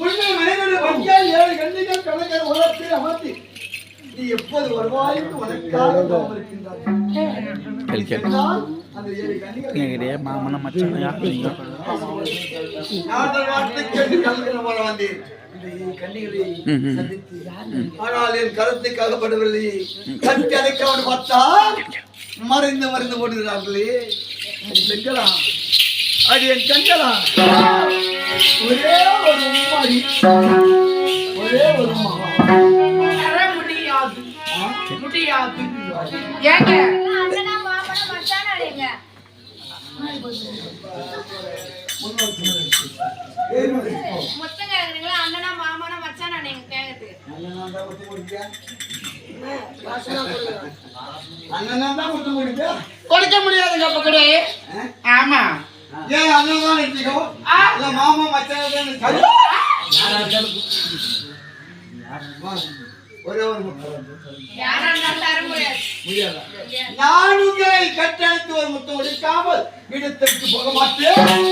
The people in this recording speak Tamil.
உண்மை மனிதனுடைய பங்கியால் 7 கண்ணிகள் கணக்கர் உலகத்தில் அமர்த்தி நீ எப்போது வருவாய்க்கு உனக்காக இருக்கின்றார். அந்த 7 கண்ணிகள் மாமன மச்சான் ஆனால் என் கருத்துக்கு அகப்படவில்லை. கட்டி அடைக்கவன் பார்த்தால் மறைந்து மறைந்து போடுகிறார்களே. செங்கலாம் அது என் கண்களா ஒரே ஒரு உம்மாடி ஒரே ஒரு முடியாது முடியாது ஏங்க அண்ணனா மாமனா மச்சானா நீங்க மொத்தம் கேக்குறீங்களா? அண்ணனா மாமனா மச்சானா நீங்க கேக்குது கொடுக்க முடியாதுங்க அப்ப கூட. ஆமா ஏன் அண்ணன் எடுத்துக்கோ இல்ல மாமா மச்சான் ஒரே ஒரு நான் உங்களை கட்டளைத்து ஒரு முத்தம் ஒழிக்காமல் இடத்திற்கு போக மாட்டேன்.